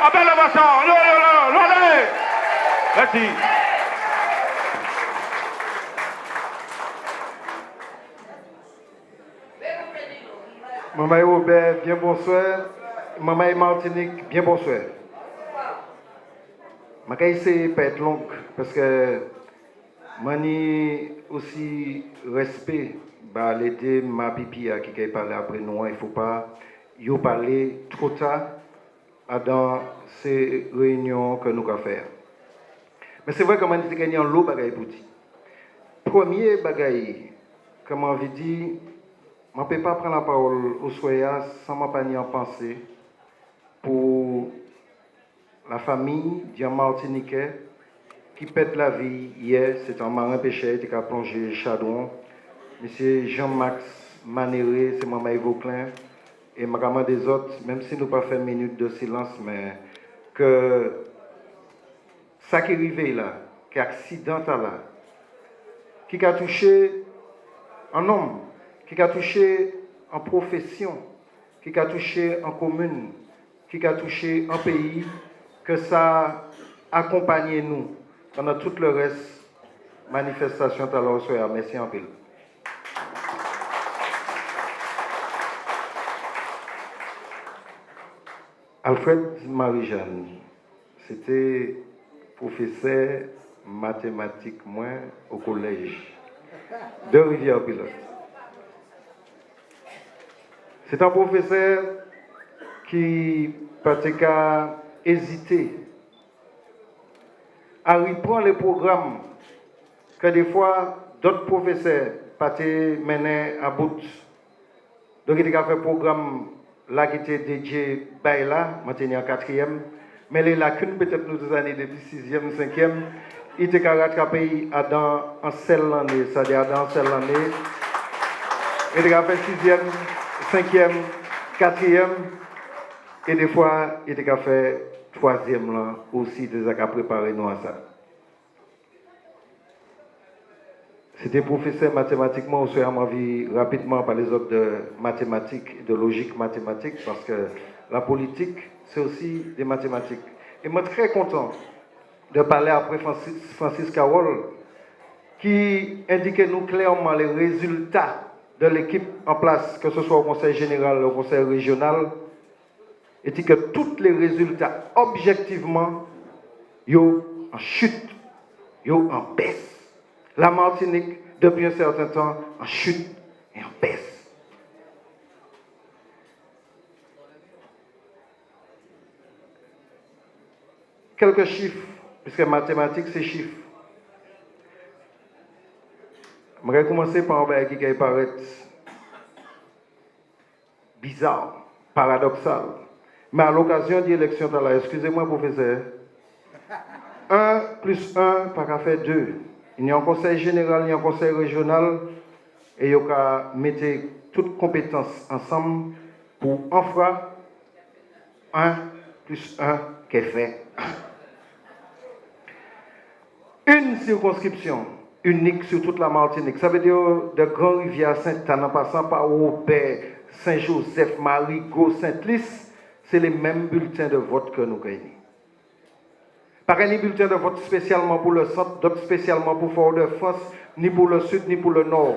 Appel à bassin. Merci. Maman Robert, bien bonsoir. Maman Martinique, bien bonsoir. Je vais essayer de pas être longue parce que mani aussi respect bah l'aider ma pipi à qui parler après nous, il faut pas yo parler trop tard dans ces réunions que nous allons faire. Mais c'est vrai que je dis qu'il y a un lot de bagaille pour dire. Premier bagaille, comme on veut dire, je ne peux pas prendre la parole au soya sans ma pas en penser pour la famille d'un Martiniquais qui pète la vie hier. C'est un marin pêcheur qui a plongé Chadouan. Monsieur Jean-Max Manéré, c'est maman Vauclin. Et ma des autres, même si nous pas fait une minute de silence, mais que ça qui est arrivé là, qui est accidentel là, qui a touché un homme, qui a touché en profession, qui a touché en commune, qui a touché un pays, que ça accompagne nous pendant tout le reste manifestation de la soirée. Merci en pile. Alfred Marie-Jeanne, c'était professeur mathématique moins au collège de Rivière-Pilote. C'est un professeur qui peut-être a hésité à reprendre les programmes que des fois d'autres professeurs pas mené à bout. Donc il a fait un programme là qui était dédié à là, maintenant en quatrième, mais les lacunes peut-être nous années depuis sixième, cinquième, il était rattrapé dans un seul année, c'est-à-dire dans un seul année. Il a fait sixième, cinquième, quatrième, et des fois il a fait troisième là aussi, il a préparé nous à ça. C'était professeur mathématiquement, on à ma vie rapidement par les autres de mathématiques, de logique mathématique, parce que la politique, c'est aussi des mathématiques. Et moi, très content de parler après Francis Carole, qui indiquait nous clairement les résultats de l'équipe en place, que ce soit au Conseil général ou au Conseil régional, et dit que tous les résultats, objectivement, yo en chute, yo en baisse. La Martinique, depuis un certain temps, en chute et en baisse. Quelques chiffres, puisque mathématiques, c'est chiffres. Je vais commencer par un qui paraît bizarre, paradoxal. Mais à l'occasion de l'élection, excusez-moi, professeur, 1 plus 1 par faire 2. Il y a un conseil général, il y a un conseil régional, et il y a mettre toutes compétences ensemble pour en faire 1 plus 1 qui fait 1. Une circonscription unique sur toute la Martinique. Ça veut dire de Grand-Rivière, Sainte-Anne, en passant par Robert, Saint-Joseph, Marigot, Sainte-Lys, c'est les mêmes bulletins de vote que nous gagnons. Pas un bulletin de vote spécialement pour le centre, d'autres spécialement pour Fort-de-France, ni pour le sud, ni pour le nord.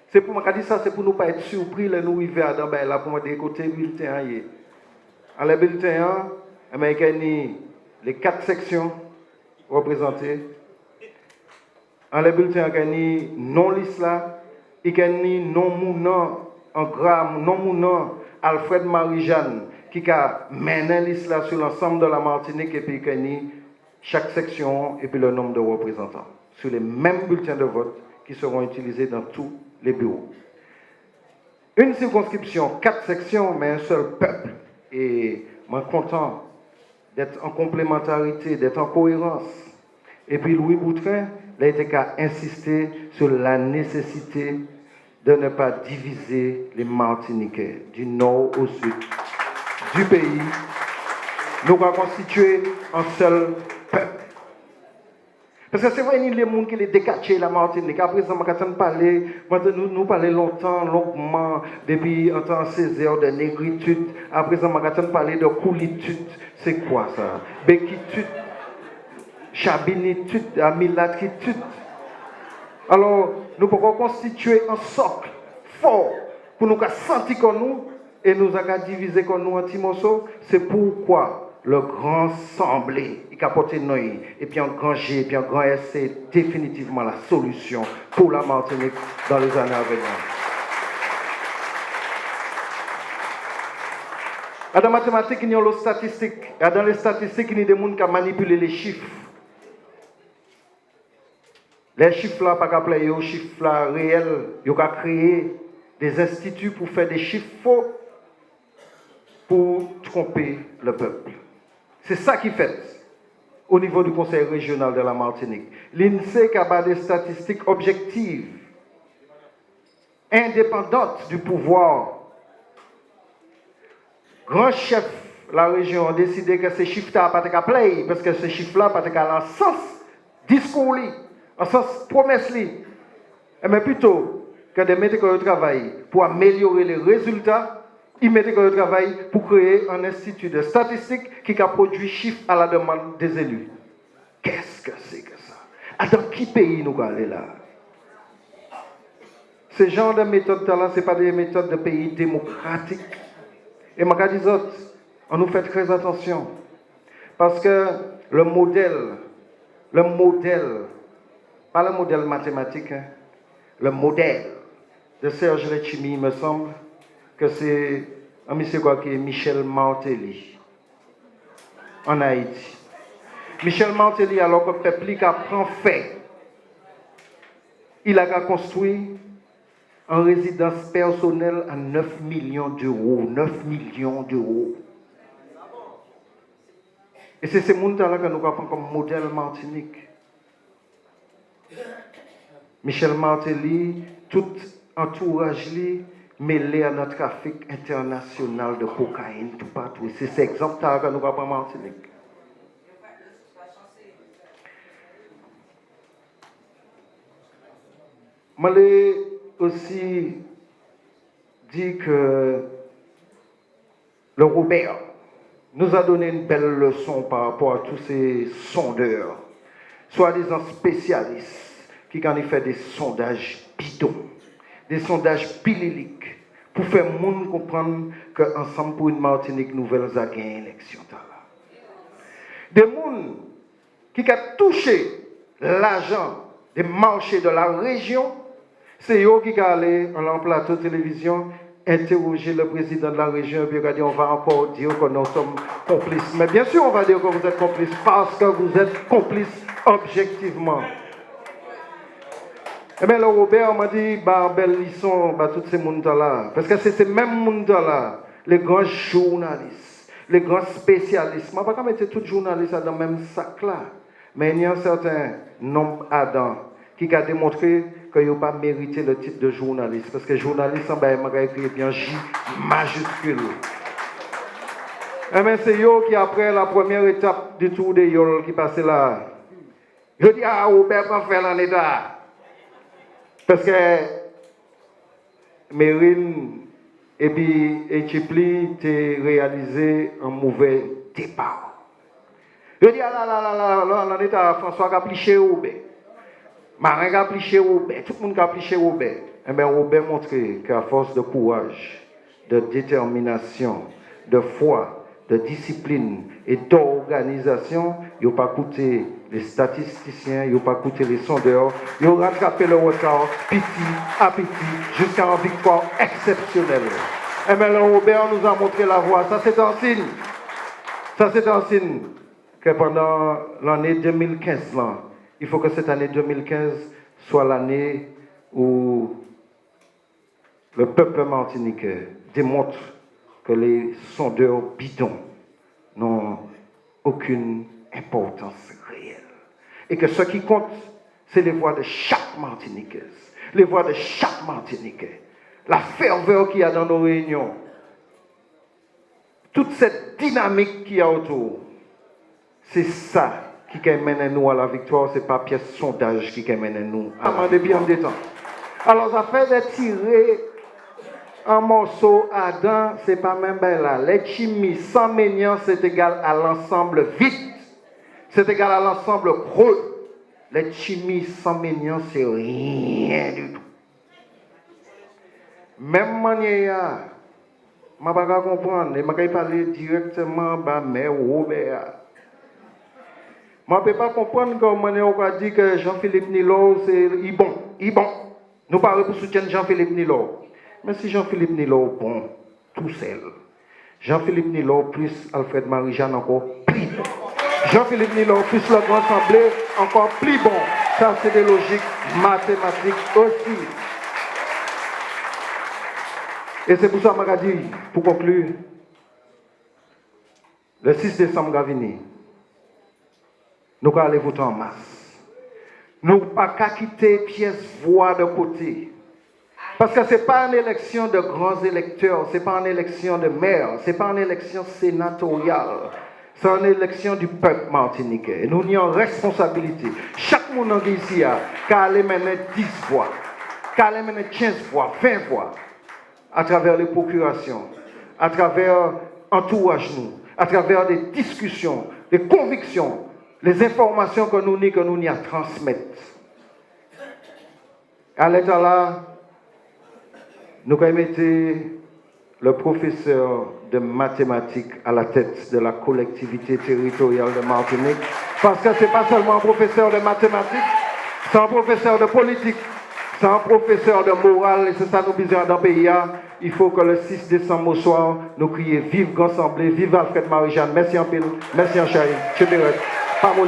C'est pour moi dire ça, c'est pour nous pas être surpris, là, nous arriver à dans là pour dire côté bulletin. À la bulletin, il y a les 4 sections représentées. En la bulletin, il y a non l'isla, il y a non mounant en gramme, non mounant Alfred Marie-Jeanne qui a mené l'isla sur l'ensemble de la Martinique et puis il y a chaque section et puis le nombre de représentants sur les mêmes bulletins de vote qui seront utilisés dans tous les bureaux. Une circonscription, 4 sections, mais un seul peuple. Et moi, content d'être en complémentarité, d'être en cohérence. Et puis Louis Boutrin, il a été qu'à insister sur la nécessité de ne pas diviser les Martiniquais du nord au sud du pays. Nous allons constituer un seul peuple. Parce que c'est vrai, il y a des gens qui les décachent la Martinique. Après ça, nous parlons longtemps, longuement, depuis en temps 16 heures de négritude. Après ça, nous parlons de coolitude. C'est quoi ça? Béquitude, chabinitude, amilatritude. Alors, nous pouvons constituer un socle fort pour nous sentir comme nous et nous diviser comme nous en petits morceaux. C'est pourquoi le grand semblé, il a porté nous, et puis un grand G, et puis un grand S, c'est définitivement la solution pour la Martinique dans les années à venir. Dans la mathématique, il y a les statistiques. Et dans les statistiques, il y a des gens qui manipulent les chiffres. Les chiffres là, pas qu'à les chiffres là réels, ils ont créé des instituts pour faire des chiffres faux pour tromper le peuple. C'est ça qui fait au niveau du Conseil régional de la Martinique. L'INSEE a des statistiques objectives, indépendantes du pouvoir. Grand chef de la région a décidé que ces chiffres-là pas qu'à play, parce que ces chiffres-là pas qu'à en sens discours, en sens promesse. Mais plutôt que de mettre au travail pour améliorer les résultats, ils mettent au travail pour créer un institut de statistiques qui a produit chiffres à la demande des élus. Qu'est-ce que c'est que ça? Dans quel pays nous allons aller là? Ce genre de méthodes-là, ce n'est pas des méthodes de pays démocratiques. Et je dis autres, on nous fait très attention. Parce que le modèle, pas le modèle mathématique, hein, le modèle de Serge Letchimy, il me semble que c'est un monsieur qui est Michel Martelly, en Haïti. Michel Martelly, alors que le peuple a pris fait, il a construit une résidence personnelle à 9 millions d'euros. 9 millions d'euros. Et c'est ces gens-là que nous avons comme modèle Martinique. Michel Martelly, tout entourage mêlé à notre trafic international de cocaïne, tout partout. C'est cet exemple-là que nous avons en Martinique. Je l'ai aussi dit que le Robert nous a donné une belle leçon par rapport à tous ces sondeurs, soi-disant spécialistes, qui ont fait des sondages bidons, des sondages pililiques, pour faire le monde comprendre qu'ensemble pour une Martinique nouvelle a gagné l'élection. Des gens qui ont touché l'argent des marchés de la région, c'est eux qui sont allés en plateau de télévision interroger le président de la région et puis on va encore dire que nous sommes complices. Mais bien sûr, on va dire que vous êtes complices parce que vous êtes complices objectivement. Eh bien, le Robert m'a dit, belle leçon, tous ces gens-là. Parce que c'est ces mêmes gens-là, les grands journalistes, les grands spécialistes. Je ne vais pas mettre tous les journalistes dans le même sac-là. Mais il y a un certain nombre d'Adam qui a démontré qu'ils n'ont pas mérité le titre de journaliste. Parce que journaliste, il a écrit bien J majuscule. Eh bien, c'est eux qui, après la première étape du tour de Yol qui passait là, je dis, Robert, pas faire l'année là. Parce que Mérine et puis Echipli ont réalisé un mauvais départ. Je dis, l'année là, François a pliché Robert. Marin a pliché Robert. Tout le monde a pliché Robert. Eh bien, Robert montré qu'à force de courage, de détermination, de foi, de discipline et d'organisation, il n'a pas coûté les statisticiens, il n'a pas coûté les sondeurs, il a rattrapé le retard petit à petit jusqu'à une victoire exceptionnelle. Et bien, le Robert nous a montré la voie. Ça, c'est un signe. Ça, c'est un signe que pendant l'année 2015, là, il faut que cette année 2015 soit l'année où le peuple martiniquais démontre que les sondeurs bidons n'ont aucune importance réelle. Et que ce qui compte, c'est les voix de chaque Martiniquaise, les voix de chaque Martiniquais, la ferveur qu'il y a dans nos réunions, toute cette dynamique qu'il y a autour. C'est ça qui mène nous à la victoire, ce n'est pas pièce sondage qui mène nous à la victoire. Alors, ça fait de tirer Un morceau Adam, c'est pas même ben là. Les chimis sans mignon, c'est égal à l'ensemble vide. C'est égal à l'ensemble creux. Les chimis sans mignon, c'est rien du tout. Même manière, je ne peux pas comprendre. Je ne peux pas parler directement à Mère Robert. Je ne peux pas comprendre comment on va dire que Jean-Philippe Nilo, c'est bon. Nous parlons pour soutenir Jean-Philippe Nilo. Mais si Jean-Philippe Nilo bon, tout seul. Jean-Philippe Nilo plus Alfred Marie-Jeanne encore plus bon. Jean-Philippe Nilo plus le Grand Assemblée encore plus bon. Ça, c'est des logiques mathématiques aussi. Et c'est pour ça que je dit, pour conclure, le 6 décembre Gavini, nous allons aller voter en masse. Nous ne pouvons pas quitter pièce voix de côté. Parce que ce n'est pas une élection de grands électeurs, ce n'est pas une élection de maire, ce n'est pas une élection sénatoriale. C'est une élection du peuple martiniquais. Nous avons une responsabilité. Chaque monde ici a aller mener 10 voix, aller mener 15 voix, 20 voix, à travers les procurations, à travers l'entourage nous, à travers des discussions, des convictions, les informations que nous y à transmettre. À l'état là, nous avons mis le professeur de mathématiques à la tête de la collectivité territoriale de Martinique, parce que ce n'est pas seulement un professeur de mathématiques, c'est un professeur de politique, c'est un professeur de morale, et c'est ça nous besoin dans le pays. Il faut que le 6 décembre au soir, nous crions vive Grand Assemblée, vive Alfred Marie-Jeanne, merci en pile, merci en chéri, pas mon